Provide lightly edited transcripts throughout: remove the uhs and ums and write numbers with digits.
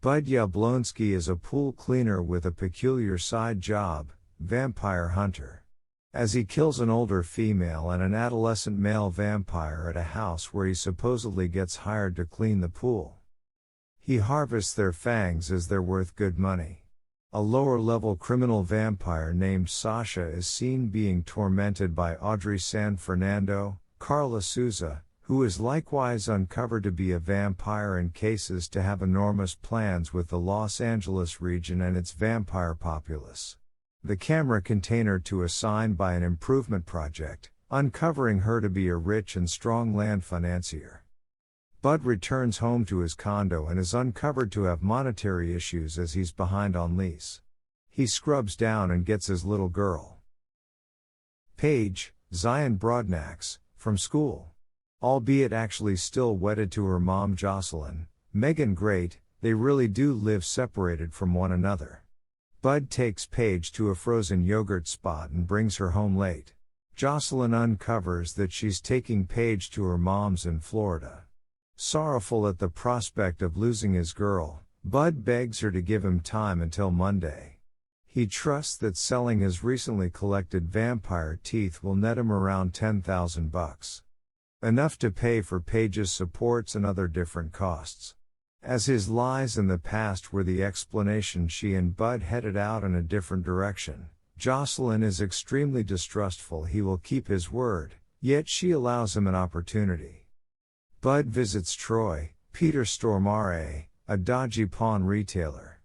Bud Yablonsky is a pool cleaner with a peculiar side job, vampire hunter. As he kills an older female and an adolescent male vampire at a house where he supposedly gets hired to clean the pool. He harvests their fangs as they're worth good money. A lower-level criminal vampire named Sasha is seen being tormented by Audrey San Fernando, Carla Souza, who is likewise uncovered to be a vampire and cases to have enormous plans with the Los Angeles region and its vampire populace. The camera container to a sign by an improvement project, uncovering her to be a rich and strong land financier. Bud returns home to his condo and is uncovered to have monetary issues as he's behind on lease. He scrubs down and gets his little girl, Paige, Zion Broadnax, from school. Albeit actually still wedded to her mom Jocelyn, Megan Great, they really do live separated from one another. Bud takes Paige to a frozen yogurt spot and brings her home late. Jocelyn uncovers that she's taking Paige to her mom's in Florida. Sorrowful at the prospect of losing his girl, Bud begs her to give him time until Monday. He trusts that selling his recently collected vampire teeth will net him around $10,000. Enough to pay for Paige's supports and other different costs. As his lies in the past were the explanation, she and Bud headed out in a different direction. Jocelyn is extremely distrustful he will keep his word, yet she allows him an opportunity. Bud visits Troy, Peter Stormare, a dodgy pawn retailer.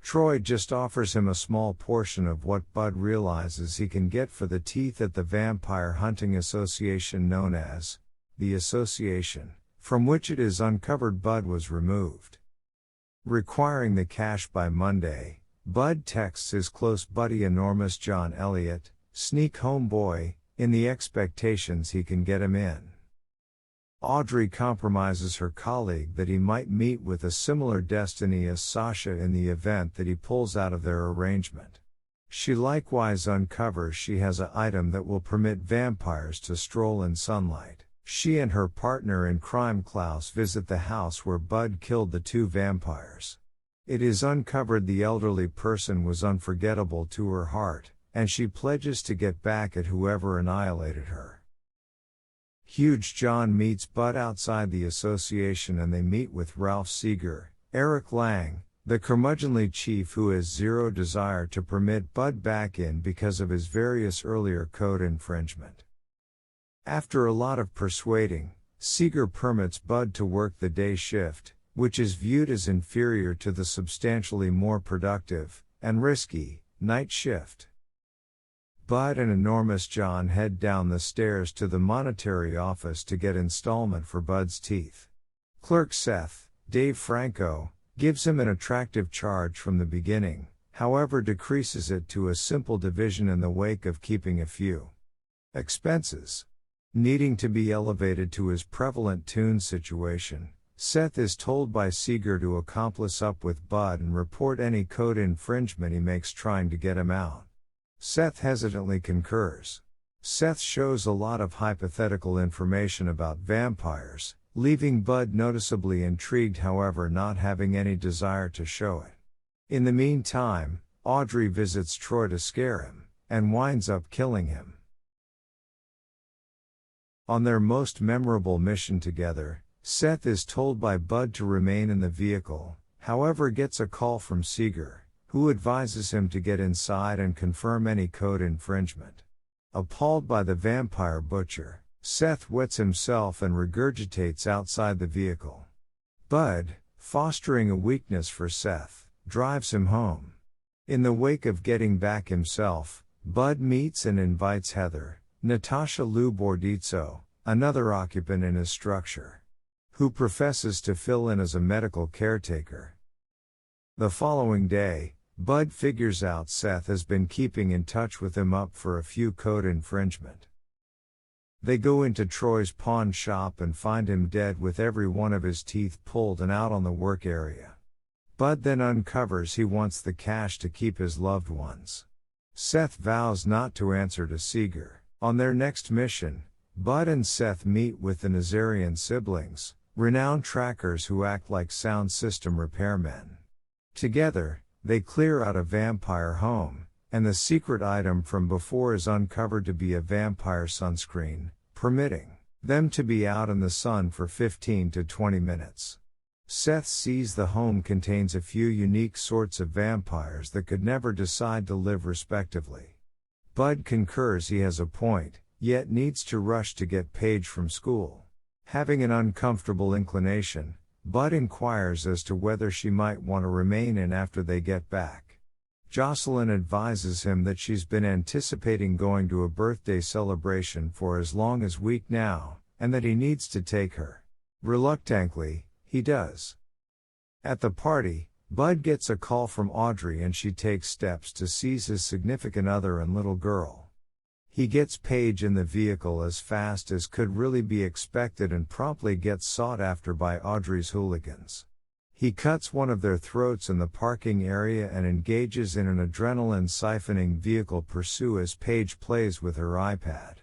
Troy just offers him a small portion of what Bud realizes he can get for the teeth at the Vampire Hunting Association known as the Association, from which it is uncovered Bud was removed. Requiring the cash by Monday, Bud texts his close buddy Enormous John Elliott, sneak homeboy, in the expectations he can get him in. Audrey compromises her colleague that he might meet with a similar destiny as Sasha in the event that he pulls out of their arrangement. She likewise uncovers she has an item that will permit vampires to stroll in sunlight. She and her partner in crime Klaus visit the house where Bud killed the two vampires. It is uncovered the elderly person was unforgettable to her heart, and she pledges to get back at whoever annihilated her. Huge John meets Bud outside the association and they meet with Ralph Seeger, Eric Lang, the curmudgeonly chief who has zero desire to permit Bud back in because of his various earlier code infringement. After a lot of persuading, Seeger permits Bud to work the day shift, which is viewed as inferior to the substantially more productive, and risky, night shift. Bud and Enormous John head down the stairs to the monetary office to get installment for Bud's teeth. Clerk Seth, Dave Franco, gives him an attractive charge from the beginning, however decreases it to a simple division in the wake of keeping a few expenses. Needing to be elevated to his prevalent tune situation, Seth is told by Seeger to accomplice up with Bud and report any code infringement he makes trying to get him out. Seth hesitantly concurs. Seth shows a lot of hypothetical information about vampires, leaving Bud noticeably intrigued however not having any desire to show it. In the meantime, Audrey visits Troy to scare him, and winds up killing him. On their most memorable mission together, Seth is told by Bud to remain in the vehicle, however gets a call from Seeger, who advises him to get inside and confirm any code infringement. Appalled by the vampire butcher, Seth wets himself and regurgitates outside the vehicle. Bud, fostering a weakness for Seth, drives him home. In the wake of getting back himself, Bud meets and invites Heather, Natasha Lou Bordizzo, another occupant in his structure, who professes to fill in as a medical caretaker. The following day, Bud figures out Seth has been keeping in touch with him up for a few code infringement. They go into Troy's pawn shop and find him dead with every one of his teeth pulled and out on the work area. Bud then uncovers he wants the cash to keep his loved ones. Seth vows not to answer to Seeger. On their next mission, Bud and Seth meet with the Nazarian siblings, renowned trackers who act like sound system repairmen. Together, they clear out a vampire home, and the secret item from before is uncovered to be a vampire sunscreen, permitting them to be out in the sun for 15 to 20 minutes. Seth sees the home contains a few unique sorts of vampires that could never decide to live respectively. Bud concurs he has a point, yet needs to rush to get Paige from school. Having an uncomfortable inclination, Bud inquires as to whether she might want to remain in after they get back. Jocelyn advises him that she's been anticipating going to a birthday celebration for as long as a week now, and that he needs to take her. Reluctantly, he does. At the party, Bud gets a call from Audrey and she takes steps to seize his significant other and little girl. He gets Paige in the vehicle as fast as could really be expected and promptly gets sought after by Audrey's hooligans. He cuts one of their throats in the parking area and engages in an adrenaline-siphoning vehicle pursuit as Paige plays with her iPad.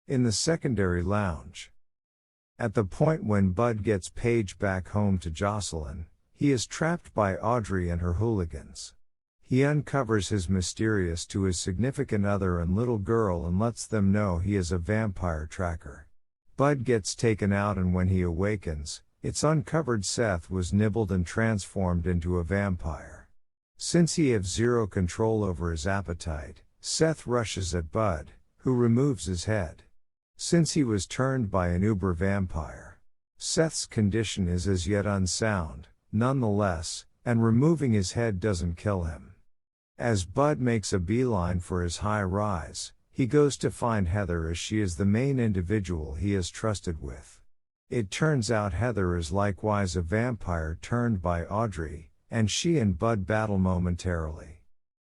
In the secondary lounge. At the point when Bud gets Paige back home to Jocelyn, he is trapped by Audrey and her hooligans. He uncovers his mysterious to his significant other and little girl and lets them know he is a vampire tracker. Bud gets taken out and when he awakens, it's uncovered Seth was nibbled and transformed into a vampire. Since he has zero control over his appetite, Seth rushes at Bud, who removes his head. Since he was turned by an uber vampire, Seth's condition is as yet unsound, nonetheless, and removing his head doesn't kill him. As Bud makes a beeline for his high rise, he goes to find Heather as she is the main individual he is trusted with. It turns out Heather is likewise a vampire turned by Audrey, and she and Bud battle momentarily.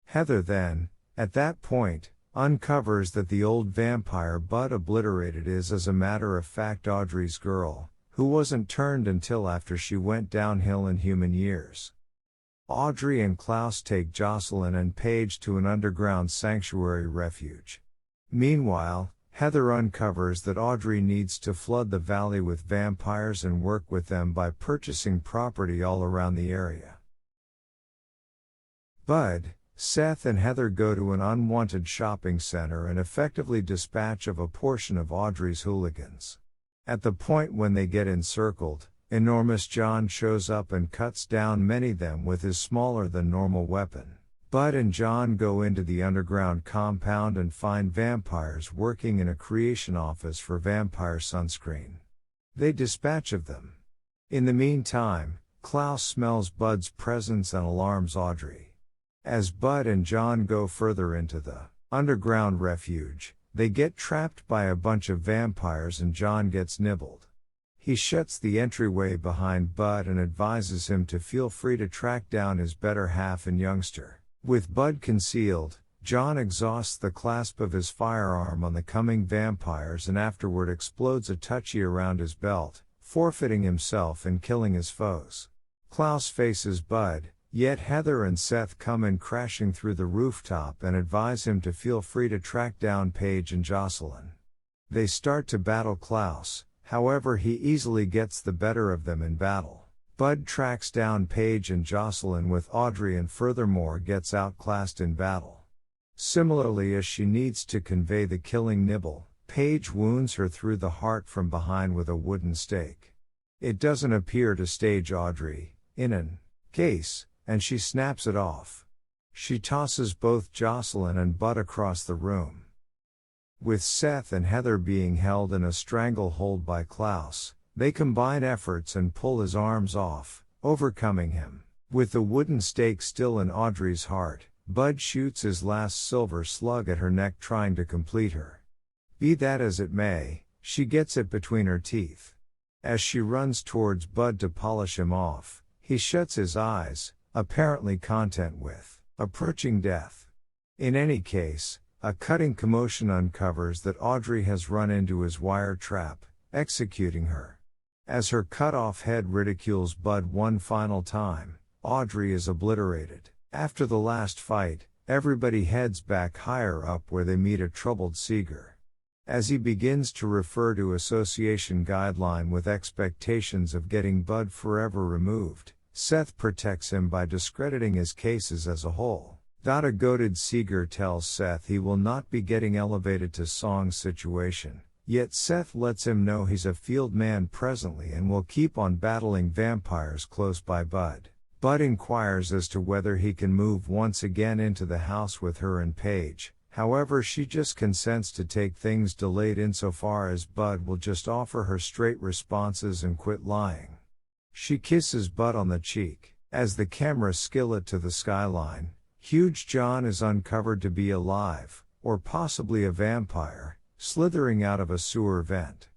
Heather then, at that point, uncovers that the old vampire Bud obliterated is as a matter of fact Audrey's girl, who wasn't turned until after she went downhill in human years. Audrey and Klaus take Jocelyn and Paige to an underground sanctuary refuge. Meanwhile, Heather uncovers that Audrey needs to flood the valley with vampires and work with them by purchasing property all around the area. Bud, Seth and Heather go to an unwanted shopping center and effectively dispatch of a portion of Audrey's hooligans. At the point when they get encircled, Enormous John shows up and cuts down many of them with his smaller than normal weapon. Bud and John go into the underground compound and find vampires working in a creation office for vampire sunscreen. They dispatch of them. In the meantime, Klaus smells Bud's presence and alarms Audrey. As Bud and John go further into the underground refuge, they get trapped by a bunch of vampires and John gets nibbled. He shuts the entryway behind Bud and advises him to feel free to track down his better half and youngster. With Bud concealed, John exhausts the clasp of his firearm on the coming vampires and afterward explodes a touchy around his belt, forfeiting himself and killing his foes. Klaus faces Bud, yet Heather and Seth come in crashing through the rooftop and advise him to feel free to track down Paige and Jocelyn. They start to battle Klaus. However, he easily gets the better of them in battle. Bud tracks down Paige and Jocelyn with Audrey and furthermore gets outclassed in battle. Similarly, as she needs to convey the killing nibble, Paige wounds her through the heart from behind with a wooden stake. It doesn't appear to stage Audrey, in an case, and she snaps it off. She tosses both Jocelyn and Bud across the room. With Seth and Heather being held in a stranglehold by Klaus, they combine efforts and pull his arms off, overcoming him. With the wooden stake still in Audrey's heart, Bud shoots his last silver slug at her neck trying to complete her. Be that as it may, she gets it between her teeth. As she runs towards Bud to polish him off, he shuts his eyes, apparently content with approaching death. In any case, a cutting commotion uncovers that Audrey has run into his wire trap, executing her. As her cut-off head ridicules Bud one final time, Audrey is obliterated. After the last fight, everybody heads back higher up where they meet a troubled Seeger. As he begins to refer to association guideline with expectations of getting Bud forever removed, Seth protects him by discrediting his cases as a whole. A goaded Seeger tells Seth he will not be getting elevated to Song's situation, yet Seth lets him know he's a field man presently and will keep on battling vampires close by Bud. Bud inquires as to whether he can move once again into the house with her and Paige. However, she just consents to take things delayed insofar as Bud will just offer her straight responses and quit lying. She kisses Bud on the cheek. As the camera skillet to the skyline, Huge John is uncovered to be alive, or possibly a vampire, slithering out of a sewer vent.